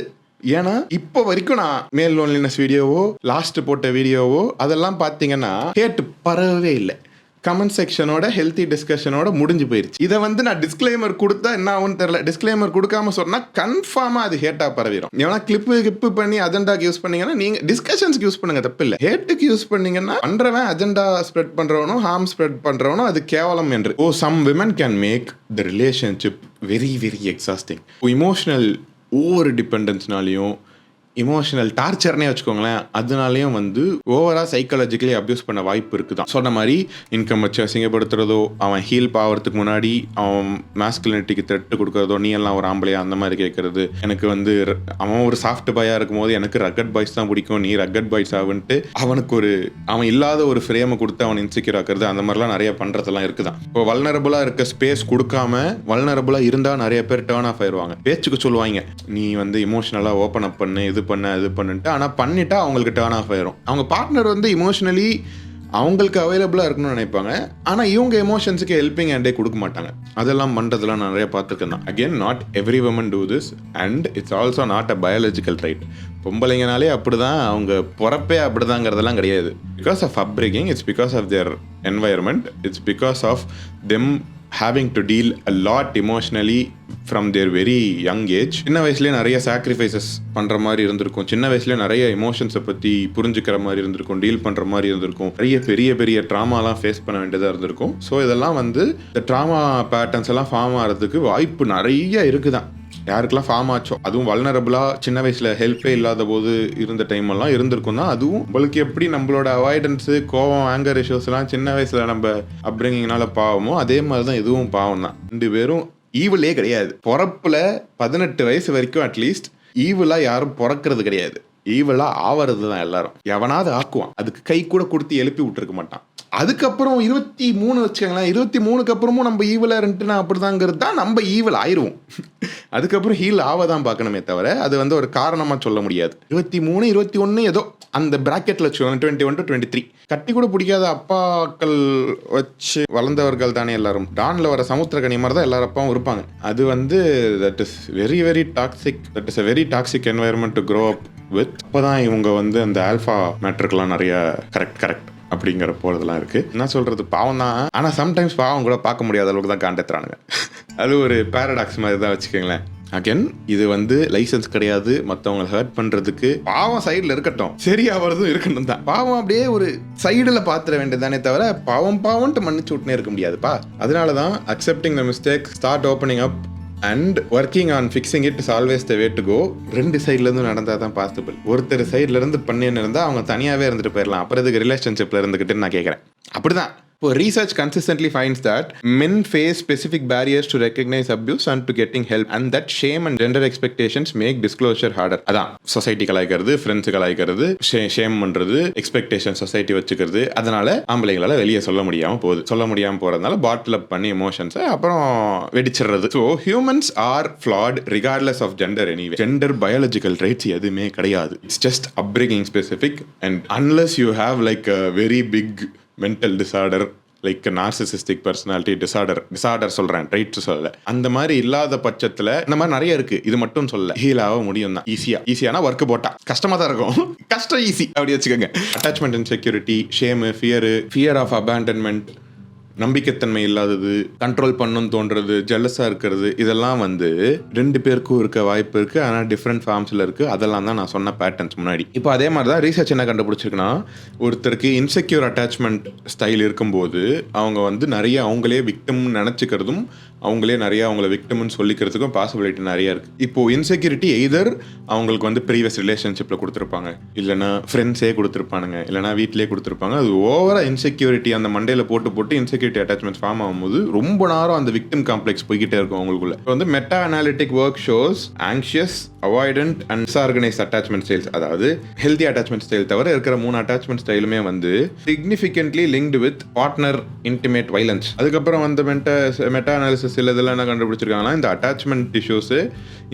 ஏன்னா இப்போ வரைக்கும் நான் மேல் லோன்லினஸ் வீடியோவோ லாஸ்ட் போட்ட வீடியோவோ அதெல்லாம் பார்த்தீங்கன்னா ஹேட் பரவவே இல்லை. கமெண்ட் செக்ஷனோட ஹெல்த்தி டிஸ்கஷனோட முடிஞ்சு போயிருச்சு. இதை வந்து நான் டிஸ்க்ளைமர் கொடுத்தா என்ன ஆகும்னு தெரியல. டிஸ்க்ளைமர் கொடுக்காம சொன்னால் கன்ஃபார்மாக அது ஹேட்டாக பரவிடும். ஏன்னா கிளிப்பு பண்ணி அஜெண்டாக்கு யூஸ் பண்ணீங்கன்னா நீங்கள் டிஸ்கஷன்ஸ்க்கு யூஸ் பண்ணுங்க, தப்பு இல்லை. ஹேட்டுக்கு யூஸ் பண்ணீங்கன்னா பண்றவன் அஜெண்டா ஸ்ப்ரெட் பண்றவனும் ஹார்ம் ஸ்ப்ரெட் பண்றவனும் அது கேவலம் என்று. Some women can make the relationship very very exhausting. Emotional over டிபெண்டன்ஸ்னாலையும் இமோஷனல் டார்ச்சர்னே வச்சுக்கோங்களேன், அதனாலையும் வந்து ஓவராக சைக்காலஜிக்கலி அப்யூஸ் பண்ண வாய்ப்பு இருக்குதான். சொன்ன மாதிரி இன்கம் வச்சு அசிங்கப்படுத்துறதோ, அவன் ஹீல் ஆகிறதுக்கு முன்னாடி அவன் மாஸ்குலினிட்டிக்கு த்ரெட்டு கொடுக்குறதோ, நீ எல்லாம் ஒரு ஆம்பளையா அந்த மாதிரி கேட்கறது, எனக்கு வந்து அவன் ஒரு சாஃப்ட் பாயாக இருக்கும் போது எனக்கு ரக்கட் பாய்ஸ் தான் பிடிக்கும், நீ ரக்கட் பாய்ஸ் ஆகுன்ட்டு அவனுக்கு அவன் இல்லாத ஒரு ஃப்ரேமை கொடுத்து அவன் இன்செக்யூர் ஆக்குறது, அந்த மாதிரிலாம் நிறைய பண்ணுறதெல்லாம் இருக்குதான். இப்போ வல்னரபுளாக இருக்க ஸ்பேஸ் கொடுக்காம வல்னரபுளாக இருந்தால் நிறைய பேர் டேர்ன் ஆஃப் ஆயிடுவாங்க. பேச்சுக்கு சொல்லுவாங்க, நீ வந்து இமோஷனலாக ஓப்பன் அப் பண்ணு, இது பண்ணுட்டு, ஆனால் பண்ணிட்டா அவங்களுக்கு டேர்ன் ஆஃப் ஆயிரும். அவங்க பார்ட்னர் வந்து இமோஷனலி அவங்களுக்கு அவைலபிளாக இருக்கணும்னு நினைப்பாங்க, ஆனால் இவங்க எமோஷன்ஸுக்கு ஹெல்பிங் ஹேண்டே கொடுக்க மாட்டாங்க. அதெல்லாம் பண்ணுறதுலாம் நான் நிறைய பார்த்துருக்கேன் தான். Again, not every women do this and it's also not a biological right. பொம்பளைங்கனாலே அப்படி தான், அவங்க பிறப்பே அப்படிதாங்கிறதெல்லாம் கிடையாது. Because of upbringing, it's because of their environment, it's because of them having to deal a lot emotionally from their very young age. சின்ன வயசுலேயே நிறைய சாக்ரிஃபைசஸ் பண்ணுற மாதிரி இருந்திருக்கும். சின்ன வயசுலேயே நிறைய எமோஷன்ஸை பற்றி புரிஞ்சுக்கிற மாதிரி இருந்திருக்கும், டீல் பண்ணுற மாதிரி இருந்திருக்கும். நிறைய பெரிய பெரிய ட்ராமாலாம் ஃபேஸ் பண்ண வேண்டியதாக இருந்திருக்கும். ஸோ இதெல்லாம் வந்து இந்த ட்ராமா பேட்டர்ன்ஸ் எல்லாம் ஃபார்ம் ஆகிறதுக்கு வாய்ப்பு நிறைய இருக்குதான். யாருக்கெல்லாம் ஃபார்ம் ஆச்சோ, அதுவும் வல்னரபுளாக சின்ன வயசில் ஹெல்ப்பே இல்லாத போது இருந்த டைம் எல்லாம் இருந்திருக்கும் தான். அதுவும் உங்களுக்கு எப்படி நம்மளோட அவாய்டன்ஸு, கோவம், ஆங்கர் இஷ்யூஸ்லாம் சின்ன வயசில் நம்ம அப்ரிங்கிங்னால பாவமோ, அதே மாதிரி தான் இதுவும் பாவம் தான். 2 பேரும் ஈவிலே கிடையாது. பிறப்புல 18 வயசு வரைக்கும் அட்லீஸ்ட் ஈவிலாக யாரும் பிறக்கிறது கிடையாது. ஈவலாக ஆவறது தான் எல்லாரும். எவனாவது ஆக்குவான், அதுக்கு கை கூட கொடுத்து எழுப்பி விட்டுருக்க மாட்டான். அதுக்கப்புறம் 23 வச்சுக்கோங்களேன், 23க்கு அப்புறமும் நம்ம ஈவலாக இருந்துட்டுனா அப்படிதாங்கிறது தான், நம்ம ஈவல் ஆயிடுவோம். அதுக்கப்புறம் ஹீல் ஆவதான் பார்க்கணுமே தவிர அது வந்து ஒரு காரணமாக சொல்ல முடியாது. 23, 21 ஏதோ அந்த பிராக்கெட்டில் வச்சுக்கோங்க. 21 to 23 கட்டி கூட பிடிக்காத அப்பாக்கள் வச்சு வளர்ந்தவர்கள் தானே எல்லாரும். டானில் வர சமுத்திரக்கனி மாதிரி தான் எல்லாரும் அப்பாவும் இருப்பாங்க. அது வந்து that is very very toxic. That is a very toxic environment to grow up with. அப்போ தான் இவங்க வந்து அந்த ஆல்ஃபா மேட்ருக்கெல்லாம் நிறைய கரெக்ட் அப்படிங்கிற போகிறதுலாம் இருக்குது. என்ன சொல்கிறது, பாவம் தான். ஆனால் சம்டைம்ஸ் பாவம் கூட பார்க்க முடியாத அளவுக்கு தான் காண்டேத்துறானுங்க. அது ஒரு பேரடாக்ஸ் மாதிரி தான் வச்சுக்கோங்களேன். அகென், இது வந்து லைசன்ஸ் கிடையாது மற்றவங்களை ஹர்ட் பண்ணுறதுக்கு. பாவம் சைடில் இருக்கட்டும், சரியாகிறதும் இருக்கணும் தான். பாவம் அப்படியே ஒரு சைடில் பார்த்துட வேண்டியதானே தவிர பாவம்ட்டு மன்னிச்சு விட்டுனே இருக்க முடியாதுப்பா. அதனால தான் accepting the mistake, start opening up and working on fixing it is always the way to go. 2 சைட்லேருந்து நடந்தால் தான் பாசிபிள். ஒருத்தர் சைட்லேருந்து பண்ணின்னு இருந்தால் அவங்க தனியாகவே இருந்துட்டு போயிடலாம். அப்புறம் இதுக்கு ரிலேஷன்ஷிப்பில் இருந்துக்கிட்டு நான் கேட்குறேன். அப்படிதான். இப்போ research consistently finds that men face specific barriers to recognize abuse and to getting help, and that shame and gender expectations make disclosure harder. அதான் சொசைட்டி கலாய்க்கிறது, ஃப்ரெண்ட்ஸ் கலாய்க்கிறது, ஷேம் பண்ணுறது, எக்ஸ்பெக்டேஷன் சொசைட்டி வச்சுக்கிறது. அதனால ஆம்பளைங்களால வெளியே சொல்ல முடியாமல் போகிறதுனால பாட்டில் அப் பண்ணி எமோஷன்ஸை அப்புறம் வெடிச்சிடுறது. So humans are flawed regardless of gender anyway. Gender biological rights எதுவுமே கிடையாது. It's just upbringing specific. And unless you have like a very big mental disorder, like narcissistic personality disorder சொல்கிறேன், ரைட்ஸ் சொல்லலை. அந்த மாதிரி இல்லாத பட்சத்தில் இந்த மாதிரி நிறைய இருக்குது. இது மட்டும் சொல்ல ஹீல் ஆக முடியும் தான். ஈஸியான ஒர்க்கு போட்டால் கஷ்டமாக தான் இருக்கும். கஷ்டம் ஈஸி அப்படி வச்சுக்கோங்க. Attachment insecurity, shame, fear of abandonment, நம்பிக்கைத்தன்மை இல்லாதது, கண்ட்ரோல் பண்ணணும்னு தோன்றது, ஜெலஸா இருக்கிறது, இதெல்லாம் வந்து 2 பேருக்கும் இருக்க வாய்ப்பு இருக்கு. ஆனா டிஃபரெண்ட் ஃபார்ம்ஸ்ல இருக்கு. அதெல்லாம் தான் நான் சொன்ன பேட்டர்ன்ஸ் முன்னாடி. இப்போ அதே மாதிரி தான் ரிசர்ச் என்ன கண்டுபிடிச்சிருக்குன்னா, ஒருத்தருக்கு இன்செக்யூர் அட்டாச்மெண்ட் ஸ்டைல் இருக்கும்போது, அவங்க வந்து நெறைய அவங்களே விக்டிம்னு நெனச்சுக்கிறதும், அவங்களே நெறைய அவங்கள விக்டிம்னு சொல்லிக்கிறதுக்கும் பாசிபிலிட்டி நெறைய இருக்கு. இப்போ இன்செக்யூரிட்டி எய்தர் அவங்களுக்கு வந்து ப்ரீவியஸ் ரிலேஷன்ஷிப்ல குடுத்திருப்பாங்க, இல்லனா ஃப்ரெண்ட்ஸே குடுத்திருப்பானுங்க, இல்லனா வீட்லயே குடுத்திருப்பாங்க. அது ஓவரா இன்செக்யூரிட்டி அந்த மண்டையில போட்டு இன்செக்யூரிட்டி அட்டாச்மெண்ட்ஸ் ஃபார்ம் ஆகும்போது ரொம்ப நேரம் அந்த விக்டிம் காம்ப்ளெக்ஸ் போய்கிட்டே இருக்கும் அவங்களுக்குள்ள. இப்போ வந்து meta analytic work shows anxious, avoidant and disorganized attachment styles, அதாவது ஹெல்தி அட்டாச்மெண்ட் ஸ்டைல் தவிர இருக்கிற 3 அட்டாச்மெண்ட் ஸ்டைலுமே வந்து significantly linked with partner intimate violence. அதுக்கப்புறம் வந்து மெட்டா அனாலிசிஸ் சில இதெல்லாம் என்ன கண்டுபிடிச்சிருக்காங்கன்னா, இந்த attachment issues,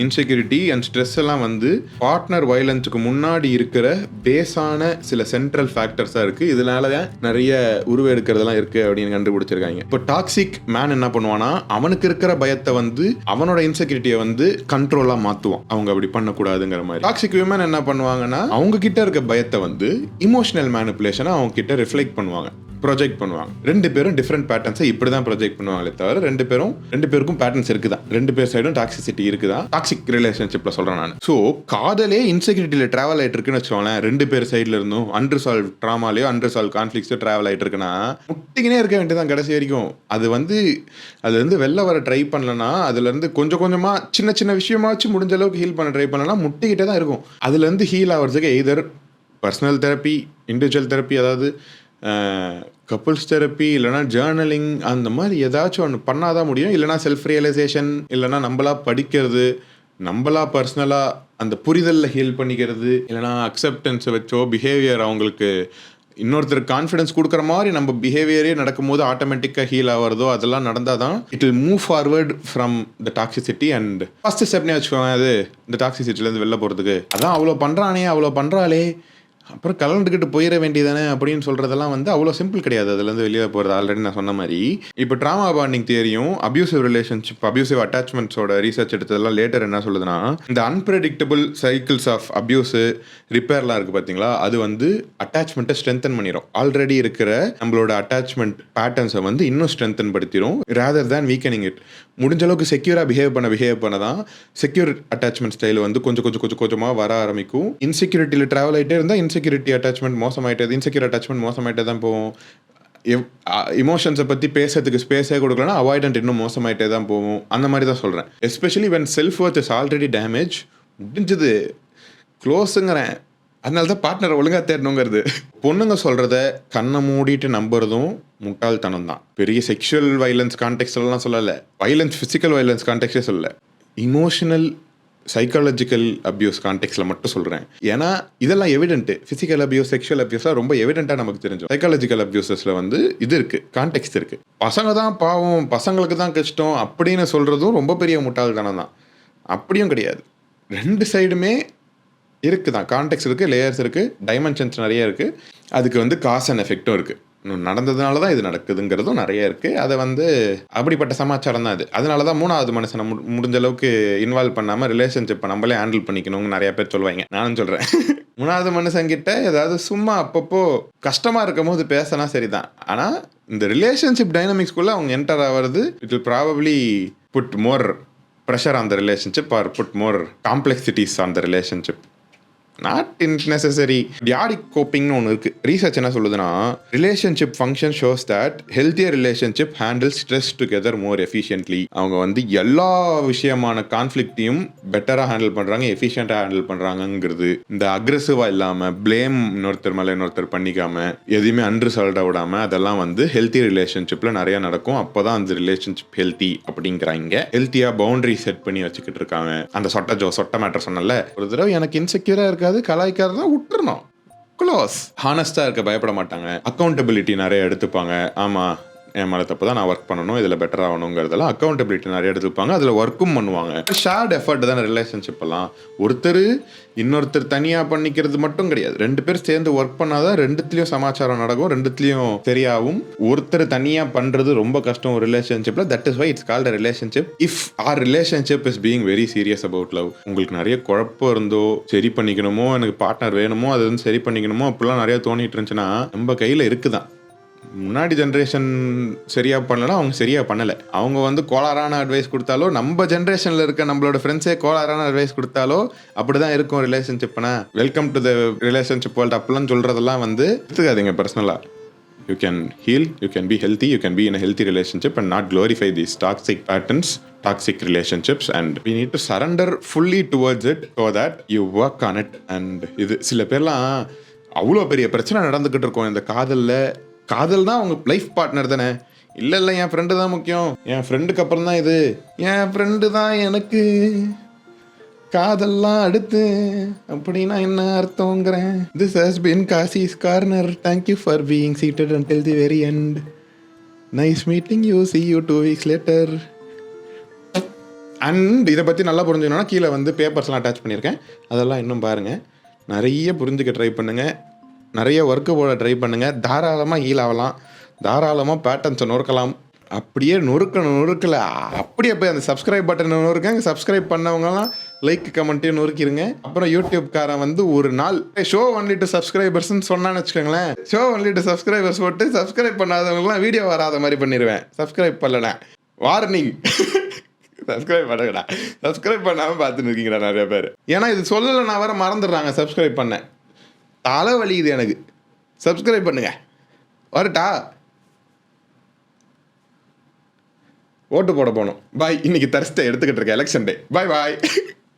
insecurity and stress எல்லாம் வந்து பார்ட்னர் வைலன்ஸுக்கு முன்னாடி இருக்கிற பேஸான சில சென்ட்ரல் ஃபேக்டர்ஸா இருக்கு. இதனால நிறைய உருவெடுக்கிறதெல்லாம் இருக்கு அப்படின்னு கண்டுபிடிச்சிருக்காங்க. இப்போ டாக்ஸிக் மேன் என்ன பண்ணுவானா, அவனுக்கு இருக்கிற பயத்தை வந்து அவனோட இன்செக்யூரிட்டியை வந்து கண்ட்ரோலா மாத்துவான். அவங்க அப்படி பண்ணக்கூடாதுங்கிற மாதிரி. டாக்ஸிக் விமன் என்ன பண்ணுவாங்கன்னா, அவங்க கிட்ட இருக்க பயத்தை வந்து இமோஷனல் மேனிபுலேஷனை அவங்க கிட்ட ரிஃப்ளெக்ட் பண்ணுவாங்க, ப்ரொஜெக்ட் பண்ணுவாங்க. 2 பேரும் டிஃப்ரெண்ட் பேட்டர்ன்ஸை இப்படி தான் ப்ரொஜெக்ட் பண்ணுவாங்களே தவிர 2 பேருக்கும் பேட்டர்ன்ஸ் இருக்குதான். 2 பேர் சைடும் டாக்ஸிசிட்டி இருக்குதான். டாக்ஸிக் ரிலேஷன்ஷிப்ல சொல்றேன் நான். ஸோ காதலே இன்செக்யூரிட்டியில டிராவல் ஆயிட்டு இருக்குன்னு வச்சுக்கோங்களேன். 2 பேர் சைட்ல இருந்தும் அன்ரிசால்வ் ட்ராமாலையோ அன்ரிசால்வ் கான்ஃபிளிக்ஸோ டிராவல் ஆயிட்டு இருக்குன்னா முட்டிக்கினே இருக்க வேண்டியதான் கடைசி வரைக்கும். அது வந்து வெளில வர ட்ரை பண்ணலன்னா, அதுல இருந்து கொஞ்சம் கொஞ்சமா சின்ன சின்ன விஷயமாச்சும் முடிஞ்ச அளவுக்கு ஹீல் பண்ண ட்ரை பண்ணலன்னா முட்டிக்கிட்டே தான் இருக்கும். அதுல இருந்து ஹீல் ஆகிறதுக்கு either personal therapy, individual therapy, அதாவது கப்புள்ஸ் தெரப்பி, இல்லைனா ஜேர்னலிங், அந்த மாதிரி ஏதாச்சும் ஒன்று பண்ணாதான் முடியும். இல்லைனா செல்ஃப் ரியலைசேஷன், இல்லைனா நம்மளா படிக்கிறது, நம்மளா பர்சனலாக அந்த புரிதலில் ஹீல் பண்ணிக்கிறது, இல்லைனா அக்செப்டன்ஸை வச்சோ பிஹேவியர் அவங்களுக்கு இன்னொருத்தருக்கு கான்ஃபிடன்ஸ் கொடுக்குற மாதிரி நம்ம பிஹேவியரே நடக்கும்போது ஆட்டோமேட்டிக்காக ஹீல் ஆகிறதோ அதெல்லாம் நடந்தால் தான் it will move forward from the toxicity. And first ஸ்டெப்னே வச்சுக்கோங்க, அது இந்த டாக்ஸிசிட்டிலேருந்து வெளில போகிறதுக்கு. அதான் அவ்வளோ பண்ணுறாளே அப்புறம் கலந்துக்கிட்டு போயிட வேண்டியதானே அப்படின்னு சொல்கிறதெல்லாம் வந்து அவ்வளோ சிம்பிள் கிடையாது. அதுலேருந்து வெளியே போகிறது ஆல்ரெடி நான் சொன்ன மாதிரி. இப்போ ட்ராமா பாண்டிங் தியரியும் அப்யூசிவ் ரிலேஷன்ஷிப், அப்யூசிவ் அட்டாச்மெண்ட்ஸோட ரீசர்ச் எடுத்ததெல்லாம் லேட்டர் என்ன சொல்லுதுன்னா, இந்த அன்பிரடிக்டபிள் சைக்கிள்ஸ் ஆஃப் அப்யூஸு ரிப்பேர்லாம் இருக்குது பார்த்தீங்களா, அது வந்து அட்டாச்மெண்ட்டை ஸ்ட்ரென்தன் பண்ணிடும். ஆல்ரெடி இருக்கிற நம்மளோட அட்டாச்மெண்ட் பேட்டர்ன்ஸை வந்து இன்னும் ஸ்ட்ரென்தன் படுத்திடும் ரேதர் தேன் வீக்கனிங் இட். முடிஞ்ச அளவுக்கு செக்யூராக பிஹேவ் பண்ண தான் செக்யூர் அட்டாச்மெண்ட் ஸ்டைல் வந்து கொஞ்சமாக வர ஆரம்பிக்கும். இன்செக்யூரிட்டியில் ட்ராவல் ஆகிட்டே இருந்தால் இன்செக்யூரிட்டி அட்டாச்மெண்ட் மோசமாயிட்டது, இன்செக்யூர் அட்டாச்மெண்ட் மோசமாயிட்டே தான் போகும். இமோஷன்ஸை பற்றி பேசுறதுக்கு ஸ்பேஸே கொடுக்கலன்னா அவாய்டன்ட் இன்னும் மோசமாயிட்டே தான் போகும். அந்த மாதிரி தான் சொல்கிறேன். Especially when self worth is already damage, முடிஞ்சது க்ளோஸுங்கிறேன். அதனால தான் பார்ட்னரை ஒழுங்காக தேடணுங்கிறது. பொண்ணுங்க சொல்கிறத கண்ணை மூடிட்டு நம்புறதும் முட்டாள்தனம் தான். பெரிய செக்ஷுவல் வைலன்ஸ் கான்டெக்ட்லாம் சொல்லலை, வைலன்ஸ் ஃபிசிக்கல் வைலன்ஸ் கான்டெக்டே சொல்லலை, இமோஷனல் சைக்காலஜிக்கல் அப்யூஸ் கான்டெக்ட்ல மட்டும் சொல்கிறேன். ஏன்னா இதெல்லாம் எவிடென்ட். ஃபிசிக்கல் அப்யூஸ், செக்ஷுவல் அப்யூஸ்லாம் ரொம்ப எவிடென்ட்டாக நமக்கு தெரிஞ்சோம். சைக்காலஜிக்கல் அப்யூஸஸில் வந்து இது இருக்குது, கான்டெக்ட் இருக்குது. பசங்க தான் பாவம், பசங்களுக்கு தான் கஷ்டம் அப்படின்னு சொல்கிறதும் ரொம்ப பெரிய முட்டாள்தனம் தான். அப்படியும் கிடையாது. 2 சைடுமே இருக்குதான், கான்டெக்ட் இருக்குது, லேயர்ஸ் இருக்குது, டைமென்ஷன்ஸ் நிறைய இருக்குது. அதுக்கு வந்து காஸ் அண்ட் எஃபெக்டும் இருக்குது. நடந்ததுனால தான் இது நடக்குதுங்கிறதும் நிறைய இருக்குது. அதை வந்து அப்படிப்பட்ட சமாச்சாரம் தான் இது. அதனால தான் 3வது மனுஷனை முடிஞ்ச அளவுக்கு இன்வால்வ் பண்ணாமல் ரிலேஷன்ஷிப்பை நம்மளே ஹேண்டில் பண்ணிக்கணும்னு நிறைய பேர் சொல்லுவாங்க. நானும் சொல்கிறேன், 3வது மனுஷங்கிட்ட ஏதாவது சும்மா அப்பப்போ கஷ்டமாக இருக்கும் போது பேசினா சரிதான். ஆனால் இந்த ரிலேஷன்ஷிப் டைனமிக்ஸ்குள்ளே அவங்க என்டர் ஆகிறது it will probably put more pressure on the relationship or put more complexities on the relationship. Not unnecessary. Dyadic கோப்பிங்னு ஒன்று இருக்குது. ரீசர்ச் என்ன சொல்லுதுன்னா, relationship function shows that healthier relationship handle stress together more efficiently. அவங்க வந்து எல்லா விஷயமான கான்ஃப்ளிக்டையும் பெட்டராக ஹேண்டில் பண்ணுறாங்க, எஃபிஷியண்ட்டாக ஹேண்டில் பண்ணுறாங்கங்கிறது. இந்த அக்ரெசிவாக இல்லாமல், பிளேம் இன்னொருத்தர் மேலே இன்னொருத்தர் பண்ணிக்காமல், எதையுமே அன்ரிசால்வ்டாக விடாமல், அதெல்லாம் வந்து ஹெல்த்தி ரிலேஷன்ஷிப்பில் நிறையா நடக்கும். அப்போ தான் அந்த ரிலேஷன்ஷிப் ஹெல்த்தி அப்படிங்கிறாங்க. ஹெல்த்தியாக பவுண்டரி செட் பண்ணி வச்சுக்கிட்டு இருக்காங்க. அந்த சொட்ட மேட்டர் சொன்னல, ஒரு தடவை எனக்கு இன்செக்யூராக இருக்காது, கலாய்க்காரதா விட்டுறணும், க்ளோஸ். ஹானஸ்டாக இருக்க பயப்பட மாட்டாங்க. அக்கௌண்டபிலிட்டி நிறைய எடுத்துப்பாங்க. ஆமாம், என் மேலே தப்பு தான், நான் ஒர்க் பண்ணணும், இதில் பெட்டர் ஆகணுங்கிறதெல்லாம் அக்கௌண்டபிலிட்டி நிறைய எடுத்துப்பாங்க. அதில் ஒர்க்கும் பண்ணுவாங்க. ஷேர்ட் எஃபர்ட் தானே ரிலேஷன்ஷிப் எல்லாம். ஒருத்தர் இன்னொருத்தர் தனியாக பண்ணிக்கிறது மட்டும் கிடையாது. 2 பேர் சேர்ந்து ஒர்க் பண்ணாதான் 2த்துலேயும் சமாச்சாரம் நடக்கும், 2த்துலேயும் சரியாகும். ஒருத்தர் தனியாக பண்ணுறது ரொம்ப கஷ்டம் ஒரு ரிலேஷன்ஷிப்பில். That is why it's called a relationship. If our relationship is being very serious about love, உங்களுக்கு நிறைய குழப்பம் இருந்தோ, சரி பண்ணிக்கணுமோ, எனக்கு பார்ட்னர் வேணுமோ, அது வந்து சரி பண்ணிக்கணுமோ, அப்படிலாம் நிறைய தோணிட்டு இருந்துச்சுன்னா நம்ம கையில் இருக்குதான். முன்னாடி ஜென்ரேஷன் சரியா பண்ணலனா அவங்க சரியா பண்ணல. அவங்க வந்து கோளாறான அட்வைஸ் குடுத்தாலோ, நம்ம ஜென்ரேஷன்ல இருக்க நம்மளோட ஃப்ரெண்ட்ஸே கோளாறான அட்வைஸ் குடுத்தாலோ, அப்படிதான் இருக்கும் ரிலேஷன்ஷிப்னா. Welcome to the relationship world அப்படிலாம் சொல்றதெல்லாம் வந்து எடுத்துக்காதீங்க பர்சனலா. You can heal, you can be healthy, you can be in a healthy relationship and not glorify these toxic patterns, toxic relationships, and we need to surrender fully towards it so that you work on it. And இது சில பேர்லாம் அவ்வளோ பெரிய பிரச்சனை நடந்துக்கிட்டு இருக்கும் இந்த காதல் தான் உங்க லைஃப் பார்ட்னர் தானே. இல்லை என் ஃப்ரெண்டு தான் முக்கியம், என் ஃப்ரெண்டுக்கு அப்புறம் தான் இது, என் ஃப்ரெண்டு தான் எனக்கு, காதல்லாம் அடுத்து அப்படின்னா என்ன அர்த்தங்கிறேன். This has been Kasi's Corner. Thank you for being seated until the very end. Nice meeting you. See you 2 weeks later. And இதை பற்றி நல்லா புரிஞ்சுக்கணும்னா கீழே வந்து பேப்பர்ஸ்லாம் அட்டாச் பண்ணியிருக்கேன், அதெல்லாம் இன்னும் பாருங்கள். நிறைய புரிஞ்சுக்க ட்ரை பண்ணுங்கள், நிறைய ஒர்க்கு போட ட்ரை பண்ணுங்கள். தாராளமாக ஹீல் ஆகலாம், தாராளமாக பேட்டர்ன்ஸை நொறுக்கலாம். அப்படியே நொறுக்கல அப்படியே போய் அந்த சப்ஸ்கிரைப் பட்டனை நொறுக்காங்க. Subscribe பண்ணவங்கலாம் like கமெண்ட்டையும் நொறுக்கிடுங்க. அப்புறம் யூடியூப்காரன் வந்து ஒரு நாள் ஷோ ஒன்லி டு சப்ஸ்கிரைபர்ஸ்ன்னு சொன்னான்னு வச்சுக்கோங்களேன், ஷோ ஒன்லி டு சப்ஸ்கிரைபர்ஸ் போட்டு சப்ஸ்கிரைப் பண்ணாதவங்களாம் வீடியோ வராத மாதிரி பண்ணிடுவேன். சப்ஸ்கிரைப் பண்ணலண்ணா வார்னிங், சப்ஸ்கிரைப் பண்ணுங்கடா. சப்ஸ்கிரைப் பண்ணாமல் பார்த்துன்னு இருக்கீங்கடா நிறைய பேர். ஏன்னா இது சொல்லலைன்னா வேற மறந்துடுறாங்க சப்ஸ்கிரைப் பண்ண. தலைவலி இது எனக்கு. சப்ஸ்கிரைப் பண்ணுங்க. வரட்டா, ஓட்டு போட போகணும். பாய். இன்னைக்கு தர்ஸ்டே எடுத்துக்கிட்டு இருக்கேன், எலெக்ஷன் டே. பாய்.